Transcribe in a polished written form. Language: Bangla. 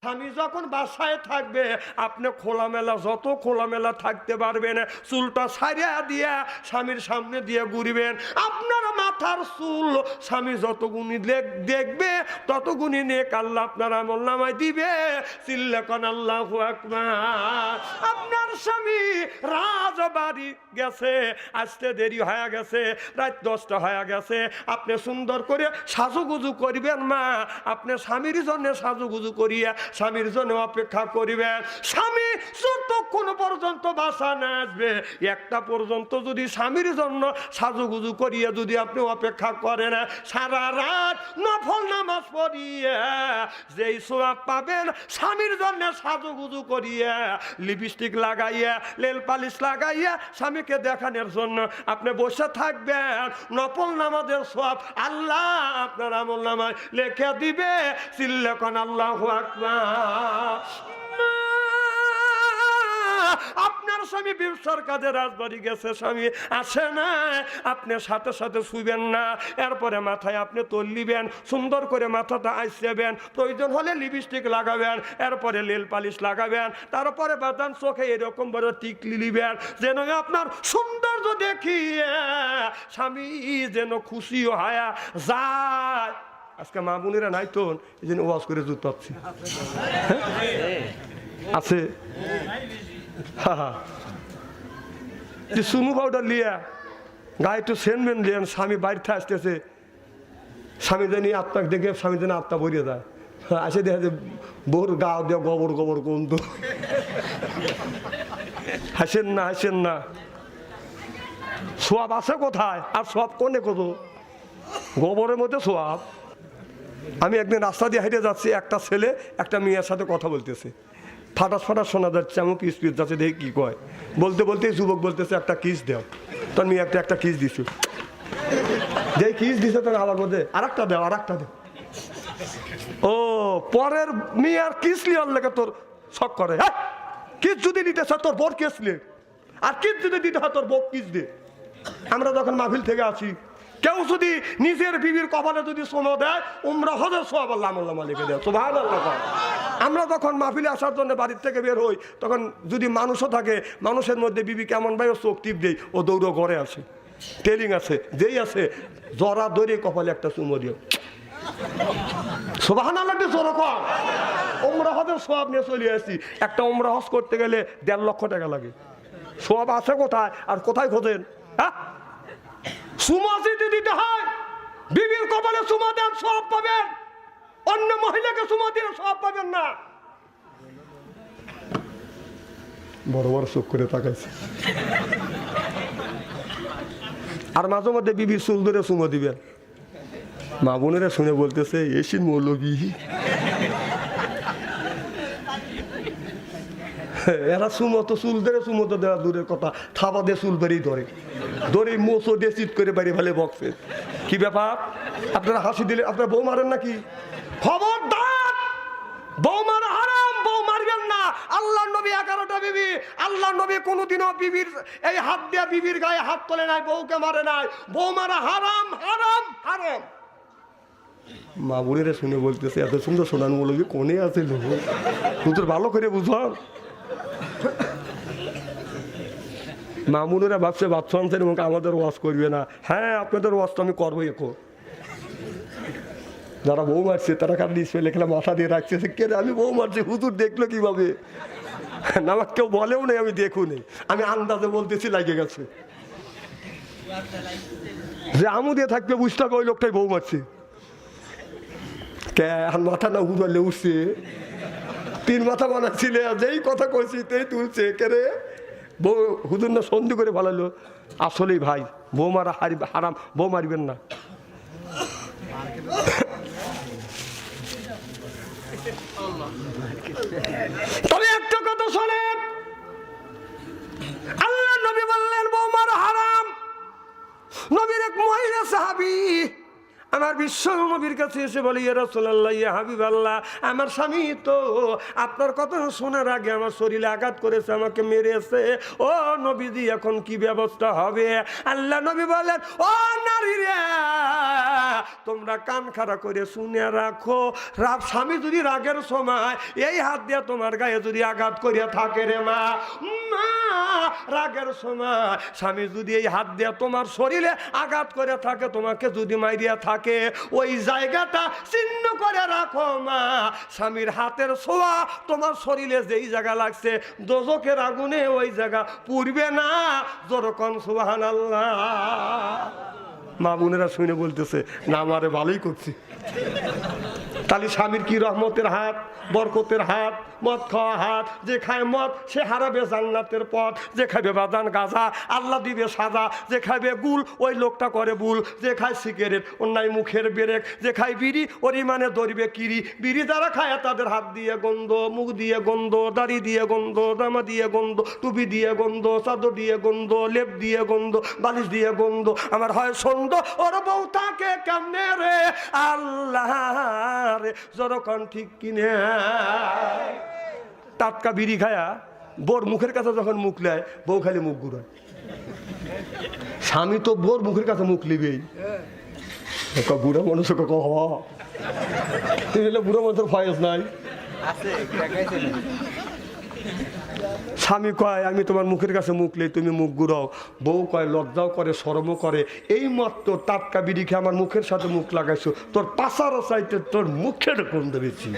স্বামী যখন বাসায় থাকবে আপনি খোলামেলা, যত খোলামেলা থাকতে পারবেন, চুলটা ছাড়িয়া দিয়া স্বামীর সামনে দিয়ে ঘুরবেন। আপনার মাথার চুল স্বামী যতগুণী দেখবে ততগুণী নেক আল্লাহ আপনার আমলনামায় দিবে। চিল্লাকন আল্লাহু আকবার। আপনার স্বামী রাজবাড়ি গেছে, আসতে দেরি হয়ে গেছে, রাত 10টা হয়ে গেছে, আপনি সুন্দর করে সাজুগুজু করবেন মা, আপনি স্বামীর জন্য সাজুগুজু করিয়া স্বামীর জন্য অপেক্ষা করিবেন। স্বামী যতক্ষণ পর্যন্ত বাসা না আসবে, 1টা পর্যন্ত যদি স্বামীর জন্য সাজুগুজু করিয়া যদি আপনি অপেক্ষা করেন, সারা রাত নফল নামাজ পড়িয়া যেই সওয়াব পাবেন, স্বামীর জন্য সাজুগুজু করিয়া লিপস্টিক লাগাইয়া লেল পালিশ লাগাইয়া স্বামীকে দেখানোর জন্য আপনি বসে থাকবেন, নফল নামাজের সওয়াব আল্লাহ আপনার আমলনামায় লিখে দিবে। চিল্লাকন আল্লাহু আকবার। আপনার স্বামী ব্যবসার কাজে রাজবাড়ি গেছে, স্বামী আসে না, আপনি সাথে সাথে শুইবেন না, এরপরে মাথায় আপনি তোল নিবেন, সুন্দর করে মাথাটা আইসেবেন, প্রয়োজন হলে লিপস্টিক লাগাবেন, এরপরে লীল পালিশ লাগাবেন, তারপরে বাদান চোখে এরকম বড় টিকলি নিবেন, যেন আপনার সৌন্দর্য দেখিয়ে স্বামী যেন খুশি হয়ে যায়। আজকে মা বোনেরা নাই তো, এই জন্য ওয়াজ করে জুত পাচ্ছি আছে। সুনু পাউডার লিয়া গায়ে একটু সেনমেন দিয়েন, স্বামী বাড়িতে আসতেছে, স্বামী জানি আত্মাকে দেখে স্বামী যেন আত্মা ভরিয়ে যায়, আসে দেখা যায় বোর গা দেওয়া গোবর গোবর গন্ধ। হাসেন না, হাসেন না, সোয়াব আছে কোথায়? আর সব কোনে কত গোবরের মধ্যে সোয়াব। আমি একদিন রাস্তা দিয়ে হেঁটে যাচ্ছি, একটা ছেলে একটা মেয়ের সাথে কথা বলতেছে, ফাটাস ফাটাস শোনা যাচ্ছে, এমন কিস পিস যাচ্ছে, দেখি কি কয়। বলতে বলতে যুবক বলতেছে একটা কিস দেও, তোর মেয়ে একটা কিস দিছ, যে কিস দিছে তোর আবার বলতে আর একটা দেও, আর একটা দেও। ও পরের মেয়ের কিস লিয়ার লেগে তোর শখ করে। হ্যাঁ, কিস যদি দিতে তোর বোর কিস লে, আর কিস যদি দিতে হয় তোর বউ কিস দে। আমরা যখন মাহফিল থেকে আসি, কেউ যদি নিজের বিবির কপালে যদি সোনা দেয়, উমরা হজের সওয়াব আল্লাহ আমলনামায় লিখে দেয়। সুবহানাল্লাহ। আমরা যখন মাহফিলে আসার জন্য বাড়ির থেকে বের হই, তখন যদি মানুষও থাকে, মানুষের মধ্যে বিবি কেমন ভাই ও চোখ টিপ দেই, ও দৌড়ো ঘরে আসে, টেলিং আছে, যেই আছে জরা দৌড়ে কপালে একটা চুমো দিও। সুবহানাল্লাহ। জোরে কর। উমরা হজের সওয়াব নিয়ে চলে আসি। একটা উমরা হজ করতে গেলে 1.5 লক্ষ টাকা লাগে। সওয়াব আছে কোথায় আর কোথায় খোঁজেন? হ্যাঁ, সুমা যদি দিতে হয়, বিবির কপালে সুমা দেন, সওয়াব পাবেন, অন্য মহিলাকে সুমা দিয়ে সওয়াব পাবেন না। বড় বড় চোখ করে তাকাইছে। আর মাঝে মধ্যে বিবির চুল ধরে সুমা দিবেন। মা বোনেরা শুনে বলতেছে এসিন মৌলবী, এরা সুমতো চুল ধরে সুমতো দেওয়া দূরের কথা, থাবা দিয়ে চুল বেরিয়ে ধরে ধরে মোচো দিয়ে চিট করে বাড়ি ফেলে বক্সে। কি ব্যাপার? আপনারা হাসি দিলে আপনারা বউ মারেন নাকি? খবরদার, বউ মারা হারাম, বউ মারবেন না। আল্লাহর নবী 11টা বিবি, আল্লাহর নবী কোনোদিনও বিবির এই হাত দিয়ে বিবির গায়ে হাত তোলে নাই, বউকে মারে নাই। বউ মারা হারাম, হারাম, হারাম। মা বোনেরা শুনে বলতেছে এত সুন্দর সোনান মৌলবী কোনে আছে লোক, হুজুর ভালো করে বুঝলাম। মামুনেরা ভাবছে বাচ্চা আনছেন এবং আমাদের ওয়াজ করবে না। হ্যাঁ, আপনাদের ওয়াজ তো আমি করবোই। এখন যারা বউ মারছে তারা কারণ নিশ্চয় লেখলা মাথা দিয়ে রাখছে, কে আমি বউ মারছি, হুজুর দেখলো কিভাবে? না, আমার কেউ বলেও নেই, আমি দেখুন, আমি আন্দাজে বলতেছি লাগে গেছে। যে আমু দিয়ে থাকবে বুঝতে হবে ওই লোকটাই বউ মারছে। কে মাথা না উড়ালে উঠছে, 3 মাথা বানাচ্ছিলে, যেই কথা কইছি তেই তুলছে। কে রে বউ হুজুর না সন্ধি করে ভালো। আসলেই ভাই বউ মারা হারাম, বউ মারবেন না। তবে একটা কথা শোনেন, আল্লাহ নবী বললেন বউ মারা হারাম। নবীর এক মহিলা সাহাবী আমার বিশ্ব নবীর কাছে এসে বলে ইয়া রাসূলুল্লাহ, ইয়া হাবিবাল্লাহ, আমার স্বামী তো আপনার কথা শোনার আগে আমার শরীরে আঘাত করেছে, আমাকে মেরেছে। ও নবীজি, এখন কি ব্যবস্থা হবে? আল্লাহ নবী বলেন, ও নারী রে, তোমরা কান খাড়া করে শুনে রাখো, স্বামী যদি রাগের সময় এই হাত দিয়ে তোমার গায়ে যদি আঘাত করিয়া থাকে রে মা, রাগের সময় স্বামী যদি এই হাত দিয়ে তোমার শরীরে আঘাত করে থাকে, তোমাকে যদি মাইরিয়া থাকে, ওই জায়গাটা চিহ্ন করে রাখো মা। স্বামীর হাতের ছোঁয়া তোমার শরীরে যেই জায়গা লাগছে, দোজখের আগুনে ওই জায়গা পুড়বে না। যেরকম সুবহানাল্লাহ। মা বোনেরা শুনে বলতেছে না, আমারে ভালোই করছি। তাহলে স্বামীর কি রহমতের হাত, বরকতের হাত, মদ খাওয়া হাত। যে খায় মদ সে হারাবে জান্নাতের পথ, যে খাবে বাদান গাঁজা আল্লাহ দিবে সাজা, যে খাবে গুল ওই লোকটা করে ভুল, যে খায় সিগারেট অন্যায় মুখের বেরেক, যে খায় বিড়ি ওর ইমানে ধরবে কিরি। বিড়ি যারা খায় তাদের হাত দিয়ে গন্ধ, মুখ দিয়ে গন্ধ, দাড়ি দিয়ে গন্ধ, জামা দিয়ে গন্ধ, টুপি দিয়ে গন্ধ, চাদর দিয়ে গন্ধ, লেপ দিয়ে গন্ধ, বালিশ দিয়ে গন্ধ। আমার হয় সন্দ ওর বউ তাকে কেমনে রে আল্লাহ রে, যখন ঠিক কিনে টাটকা বিড়ি খায়া বোর মুখের কাছে যখন মুখ নেয়, বউ খালি মুখ ঘুরায়। স্বামী তো বোর মুখের কাছে মুখ লিবেই। বুড়া মানুষ বুড়ো মানুষের ফয়েজ নাই। স্বামী কয় আমি তোমার মুখের কাছে মুখ লেই, তুমি মুখ ঘুরাও। বউ কয় লজ্জাও করে শরমও করে, এই মাত্র টাটকা বিড়ি খেয়ে আমার মুখের সাথে মুখ লাগাইছো, তোর পাশারও চাইতে তোর মুখের গন্ধ বেশি।